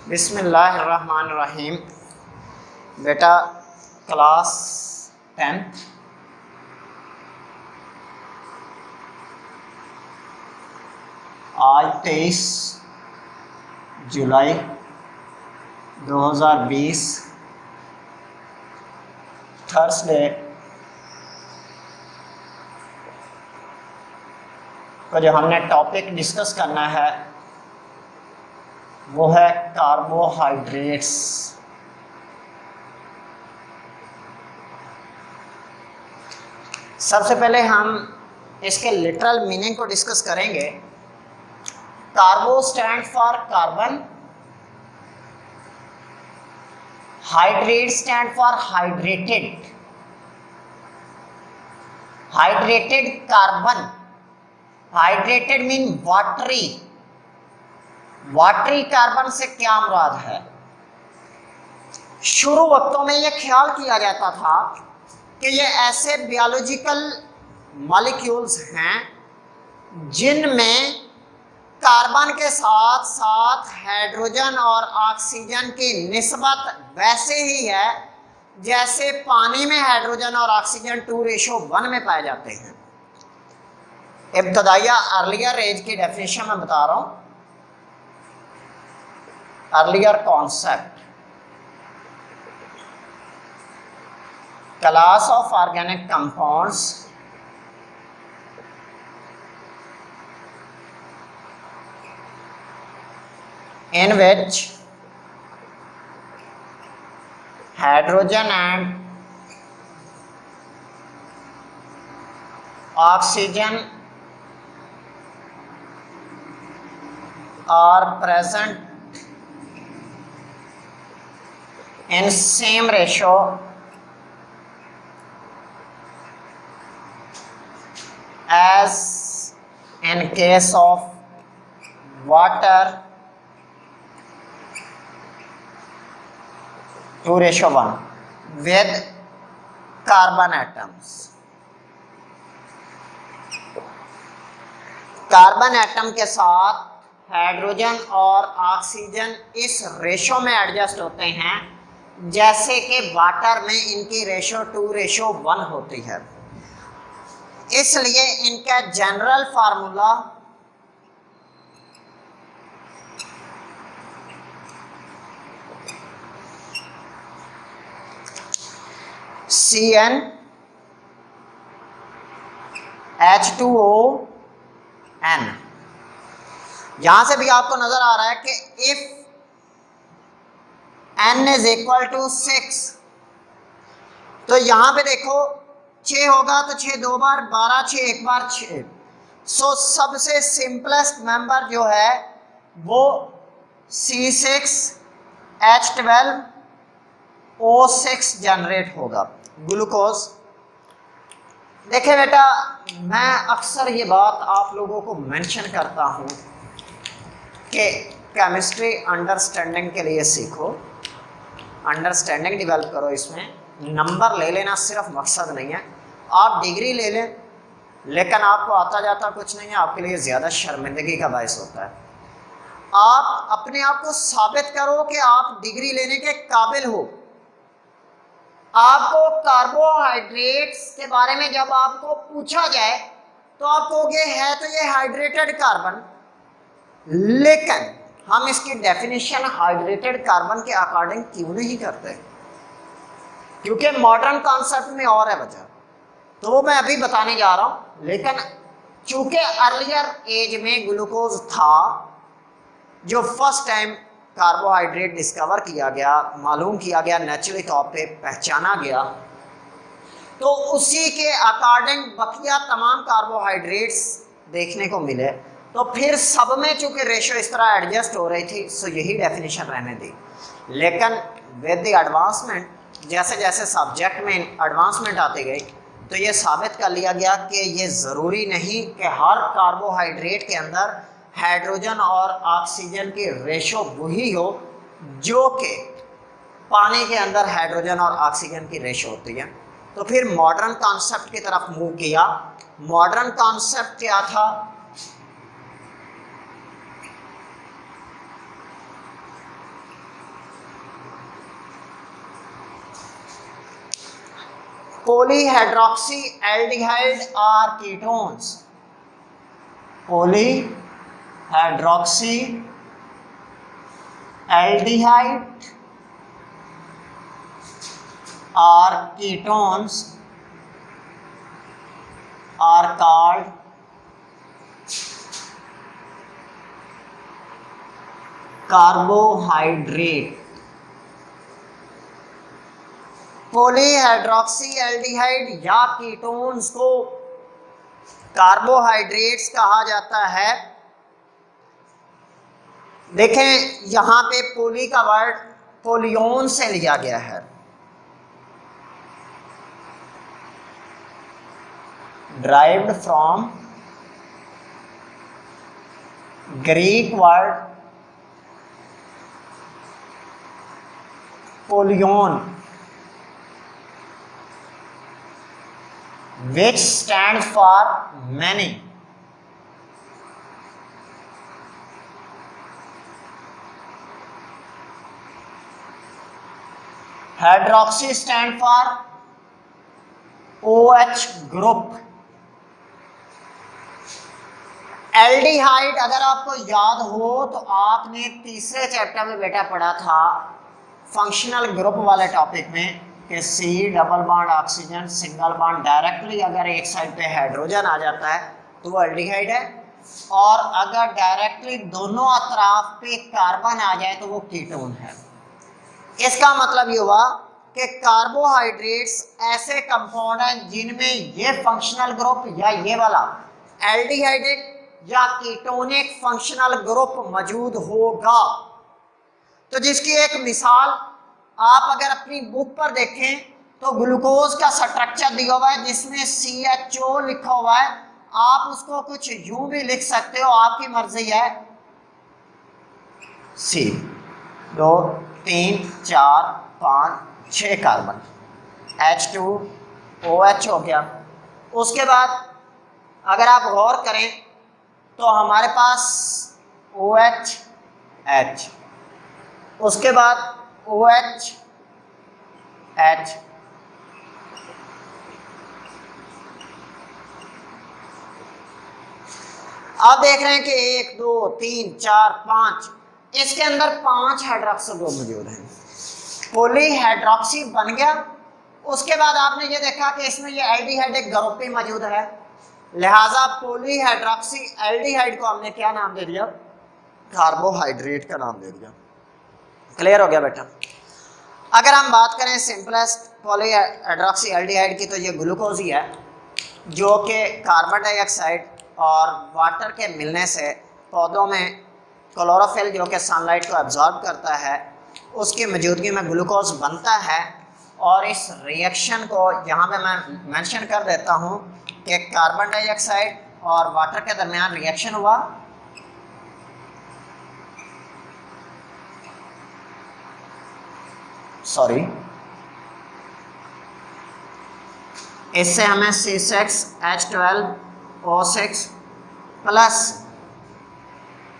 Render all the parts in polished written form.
बिस्मिल्लाहिर्रहमानिर्रहीम। बेटा class 10th आज 23 जुलाई 2020 थर्सडे को जो हमने टॉपिक डिस्कस करना है वो है कार्बोहाइड्रेट्स। सबसे पहले हम इसके लिटरल मीनिंग को डिस्कस करेंगे। Carbo stand for carbon, hydrate stand for hydrated. Hydrated carbon, hydrated mean watery. Watery carbon से क्या मुराद है? शुरू वक्तों में यह ख्याल किया जाता था कि ये ऐसे बायोलॉजिकल मॉलिक्यूल्स हैं जिनमें कार्बन के साथ साथ हाइड्रोजन और ऑक्सीजन की निस्बत वैसे ही है जैसे पानी में हाइड्रोजन और ऑक्सीजन 2:1 में पाए जाते हैं। इब्तदाइया अर्लियर एज की डेफिनेशन में बता रहा हूं, earlier concept. Class of organic compounds in which hydrogen and oxygen are present in same ratio as in case of water 2:1 with carbon atoms। Carbon atom के साथ हाइड्रोजन और ऑक्सीजन इस ratio में एडजस्ट होते हैं जैसे कि वाटर में इनकी रेशो 2:1 होती है। इसलिए इनका जनरल फार्मूला CnH2O N। यहां से भी आपको नजर आ रहा है कि if N is equal to 6 तो यहां पे देखो 6 होगा तो 6 2 बार, 12 6 1 बार 6। सो सबसे सिंपलेस्ट मेंबर जो है वो C6H12O6 जनरेट होगा, ग्लूकोज। देखिए बेटा, मैं अक्सर ये बात आप लोगों को मेंशन करता हूँ कि केमिस्ट्री अंडरस्टैंडिंग के लिए सीखो, अंडरस्टैंडिंग डेवलप करो। इसमें नंबर ले लेना सिर्फ मकसद नहीं है। आप डिग्री ले लें लेकिन आपको आता जाता कुछ नहीं है, आपके लिए ज़्यादा शर्मिंदगी का बायस होता है। आप अपने आप को साबित करो कि आप डिग्री लेने के काबिल हो। आपको कार्बोहाइड्रेट्स के बारे में जब आपको पूछा जाए तो आप कहोगे है तो ये हाइड्रेटेड कार्बन, लेकिन हम इसकी डेफिनेशन हाइड्रेटेड कार्बन के अकॉर्डिंग क्यों नहीं करते? क्योंकि मॉडर्न कॉन्सेप्ट में और है वजह, तो वो मैं अभी बताने जा रहा हूं। लेकिन चूंकि अर्लियर एज में ग्लूकोज था जो फर्स्ट टाइम कार्बोहाइड्रेट डिस्कवर किया गया, मालूम किया गया, नेचुरली तौर पे पहचाना गया, तो उसी के अकॉर्डिंग बकिया तमाम कार्बोहाइड्रेट्स देखने को मिले। तो फिर सब में चूंकि रेशो इस तरह एडजस्ट हो रही थी सो यही डेफिनेशन रहने दी। लेकिन विद द एडवांसमेंट, जैसे जैसे सब्जेक्ट में एडवांसमेंट आती गई तो ये साबित कर लिया गया कि ये ज़रूरी नहीं कि हर कार्बोहाइड्रेट के अंदर हाइड्रोजन और ऑक्सीजन की रेशो वही हो जो कि पानी के अंदर हाइड्रोजन और ऑक्सीजन की रेशो होती है। तो फिर मॉडर्न कॉन्सेप्ट की तरफ मूव किया। मॉडर्न कॉन्सेप्ट क्या था? polyhydroxy aldehyde are ketones. Polyhydroxy aldehyde are ketones are called carbohydrate. Polyhydroxy aldehyde या कीटोन्स को कार्बोहाइड्रेट्स कहा जाता है। देखें यहां पे पोली का वर्ड पोलियोन से लिया गया है। derived from Greek word polion, which stands for many. Hydroxy stand for OH group. Aldehyde अगर आपको याद हो तो आपने तीसरे चैप्टर में बेटा पढ़ा था फंक्शनल ग्रुप वाले टॉपिक में कि C double bond oxygen single bond directly अगर एक साइड पे हाइड्रोजन आ जाता है तो वो एल्डिहाइड है, और अगर डायरेक्टली दोनों अतराफ पे कार्बन आ जाए तो वो कीटोन है। इसका मतलब ये हुआ कि कार्बोहाइड्रेट्स ऐसे कंपाउंड हैं जिनमें ये फंक्शनल ग्रुप या ये वाला एल्डिहाइडिक या कीटोनिक फंक्शनल ग्रुप मौजूद होगा। तो जिसकी एक मिसाल आप अगर अपनी बुक पर देखें तो ग्लूकोज का स्ट्रक्चर दिया हुआ है जिसमें CHO लिखा हुआ है। आप उसको कुछ यूं भी लिख सकते हो, आपकी मर्जी है। C 2 3 4 5 6 कार्बन, H2OH हो गया। उसके बाद अगर आप गौर करें तो हमारे पास OH, उसके बाद OH, आप देख रहे हैं कि 1 2 3 4 5, इसके अंदर 5 हाइड्रोक्सिल ग्रुप मौजूद हैं। पॉलीहाइड्रोक्सी बन गया। उसके बाद आपने ये देखा कि इसमें ये एल्डिहाइड ग्रुप भी मौजूद है, लिहाजा पॉलीहाइड्रोक्सी एल्डिहाइड को हमने क्या नाम दे दिया? कार्बोहाइड्रेट का नाम दे दिया। क्लियर हो गया बेटा? अगर हम बात करें सिंपलेस्ट पॉलीहाइड्रोक्सी एल्डिहाइड की तो ये ग्लूकोज ही है, जो कि कार्बन डाइऑक्साइड और वाटर के मिलने से पौधों में क्लोरोफिल जो कि सनलाइट को एब्जॉर्ब करता है उसकी मौजूदगी में ग्लूकोज बनता है। और इस रिएक्शन को यहाँ पे मैं मेंशन कर देता हूँ कि कार्बन डाइऑक्साइड और वाटर के दरमियान रिएक्शन हुआ, इससे हमें C6H12O6 प्लस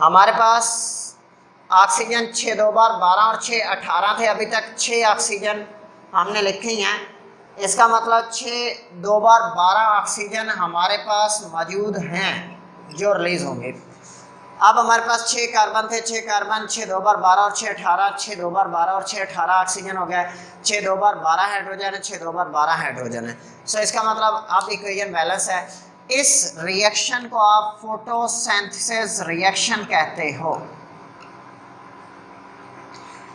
हमारे पास ऑक्सीजन 6 2 बार 12 और 6 18 थे, अभी तक 6 ऑक्सीजन हमने लिखे हैं। इसका मतलब 6 2 बार 12 ऑक्सीजन हमारे पास मौजूद हैं जो रिलीज होंगे। अब हमारे पास 6 कार्बन थे, 6 कार्बन 6 2 बार 12 और 6 18, 6 2 बार 12 और 6 18 ऑक्सीजन हो गया। 6 2 बार 12 हाइड्रोजन है, 6 2 बार 12 हाइड्रोजन है। सो इसका मतलब अब इक्वेशन बैलेंस है। इस रिएक्शन को आप फोटोसिंथेसिस रिएक्शन कहते हो।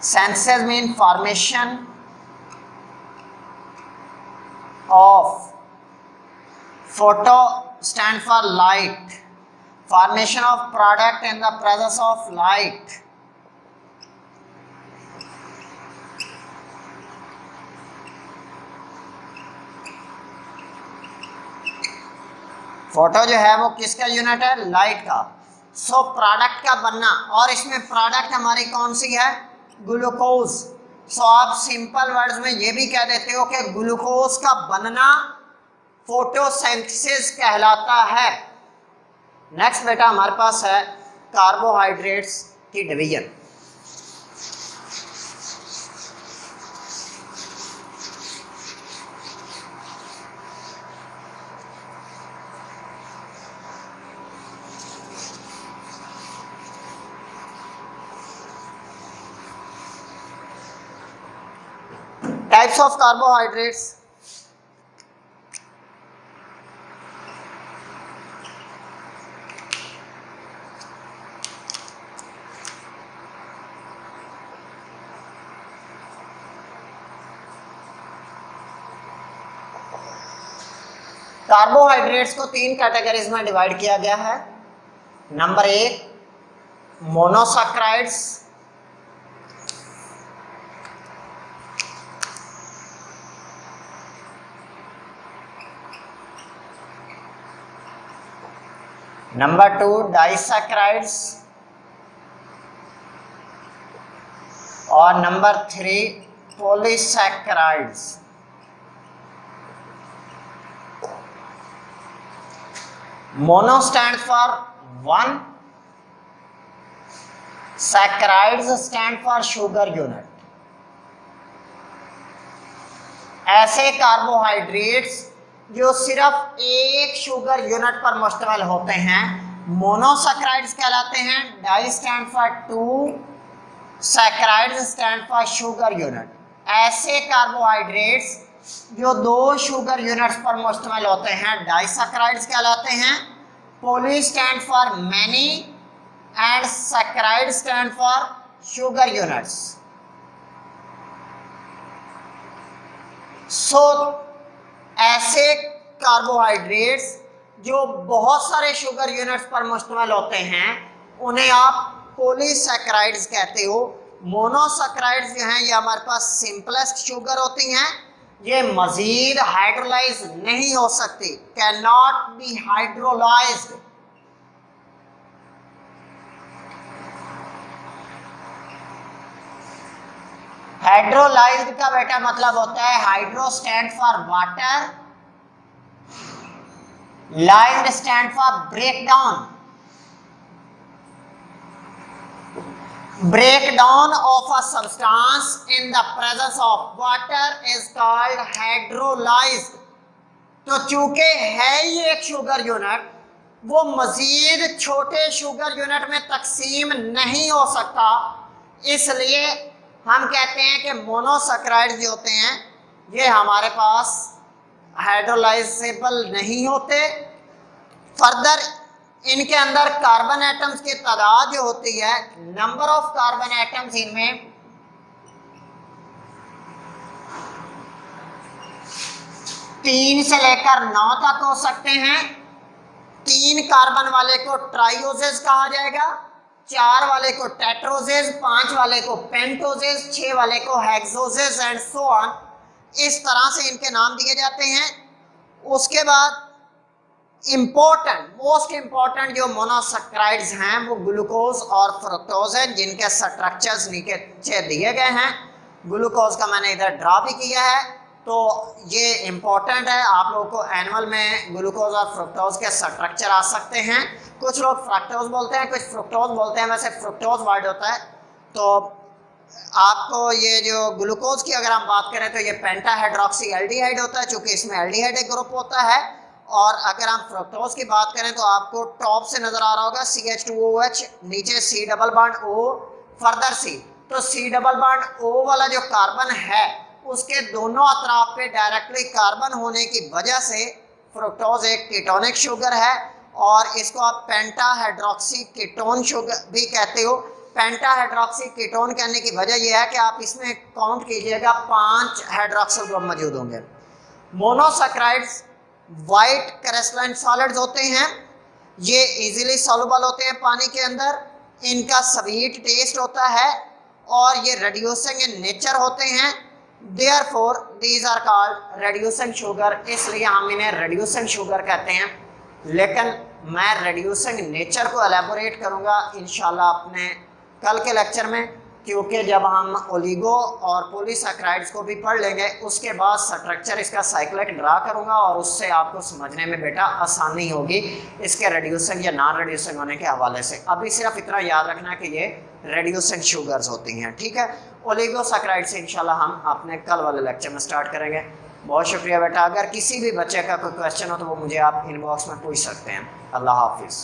Synthesis mean formation of photo stand for light, formation of product in the presence of light। Photo जो है वो किसका यूनिट है? लाइट का। सो प्रोडक्ट का बनना, और इसमें प्रोडक्ट हमारी कौन सी है? ग्लूकोज। सो आप सिंपल वर्ड्स में ये भी कह देते हो कि ग्लूकोज का बनना फोटोसिंथेसिस कहलाता है। नेक्स्ट बेटा हमारे पास है कार्बोहाइड्रेट्स की division. Types of carbohydrates. Carbohydrates को 3 कैटेगरीज में डिवाइड किया गया है। नंबर 1 मोनोसैकराइड्स, नंबर 2 डाइसैकराइड्स और number 3 polysaccharides. Mono stand for 1, saccharides stand for sugar unit. ऐसे कार्बोहाइड्रेट्स जो सिर्फ एक शुगर यूनिट पर मुश्तमिल होते हैं मोनोसैकराइड्स कहलाते हैं। Di stand for 2, saccharides stand for sugar unit. ऐसे कार्बोहाइड्रेट्स जो 2 शुगर यूनिट्स पर मुश्तमिल होते हैं डाइसैकराइड्स कहलाते हैं। Poly stand for many and saccharide stand for sugar units. So ऐसे कार्बोहाइड्रेट्स जो बहुत सारे शुगर यूनिट्स पर मुश्तमिल होते हैं उन्हें आप पॉलीसैकराइड्स कहते हो। मोनोसैकराइड्स जो हैं ये हमारे पास सिंपलेस्ट शुगर होती हैं, ये मजीद हाइड्रोलाइज नहीं हो सकती, can not be hydrolysed. Hydrolysed का बेटा मतलब होता है hydro stand for water, lysed stand for break down. Breakdown of a substance in the presence of water is called hydrolyzed। तो चूंकि है ये एक शुगर यूनिट, वो मजीद छोटे शुगर यूनिट में तकसीम नहीं हो सकता, इसलिए हम कहते हैं कि मोनोसैकराइड जो होते हैं ये हमारे पास हाइड्रोलाइजेबल नहीं होते। फर्दर इनके अंदर कार्बन एटम्स की तादाद जो होती है, नंबर ऑफ कार्बन एटम्स इनमें 3 से लेकर 9 तक हो सकते हैं। 3 कार्बन वाले को ट्राइओजेस कहा जाएगा, 4 वाले को टेट्रोजेस, 5 वाले को पेंटोजेस, 6 वाले को हेक्सोजेस एंड सो ऑन। इस तरह से इनके नाम दिए जाते हैं। उसके बाद मोस्ट इम्पोर्टेंट जो मोनोसैकराइड्स हैं वो ग्लूकोज और फ्रुक्टोज हैं, जिनके स्ट्रक्चर्स नीचे दिए गए हैं। ग्लूकोज का मैंने इधर ड्रा भी किया है, तो ये इम्पोर्टेंट है। आप लोगों को एनुअल में ग्लूकोज और फ्रुक्टोज के स्ट्रक्चर आ सकते हैं। कुछ लोग फ्रक्टोज बोलते हैं, कुछ फ्रुक्टोज बोलते हैं, वैसे फ्रुक्टोज वर्ड होता है। तो आपको ये जो ग्लूकोज की अगर हम बात करें तो ये पेंटाहाइड्रोक्सी एल्डिहाइड होता है, चूँकि इसमें एल्डिहाइड एक ग्रुप होता है। और अगर हम फ्रक्टोज की बात करें तो आपको टॉप से नजर आ रहा होगा CH2OH, नीचे C double bond O, further C। तो C डबल बॉन्ड O वाला जो कार्बन है उसके दोनों अतराफ पे डायरेक्टली कार्बन होने की वजह से फ्रक्टोज एक कीटोनिक शुगर है, और इसको आप पेंटाहाइड्रोक्सी कीटोन शुगर भी कहते हो। पेंटाहाइड्रोक्सी कीटोन कहने की वजह यह है कि आप इसमें काउंट कीजिएगा 5 हाइड्रोक्सिल ग्रुप मौजूद होंगे। मोनोसैकराइड्स वाइट क्रिस्टलाइन सॉलिड्स होते हैं, ये इजीली सॉल्युबल होते हैं पानी के अंदर, इनका स्वीट टेस्ट होता है और ये रिड्यूसिंग इन नेचर होते हैं। Therefore these are called reducing sugar, इसलिए हम इन्हें रिड्यूसिंग शुगर कहते हैं। लेकिन मैं रिड्यूसिंग नेचर को एलेबोरेट करूंगा इंशाल्लाह अपने कल के लेक्चर में, क्योंकि जब हम ओलिगो और पॉलीसैकराइड्स को भी पढ़ लेंगे उसके बाद स्ट्रक्चर इसका साइक्लिक ड्रा करूंगा और उससे आपको समझने में बेटा आसानी होगी इसके रिड्यूसिंग या नॉन रिड्यूसिंग होने के हवाले से। अभी सिर्फ इतना याद रखना कि ये रिड्यूसिंग शुगर्स होती हैं, ठीक है। ओलिगोसैकराइड से इंशाल्लाह हम अपने कल वाले लेक्चर में स्टार्ट करेंगे। बहुत शुक्रिया बेटा। अगर किसी भी बच्चे का कोई क्वेश्चन हो तो वो मुझे आप इनबॉक्स में पूछ सकते हैं। अल्लाह हाफिज़।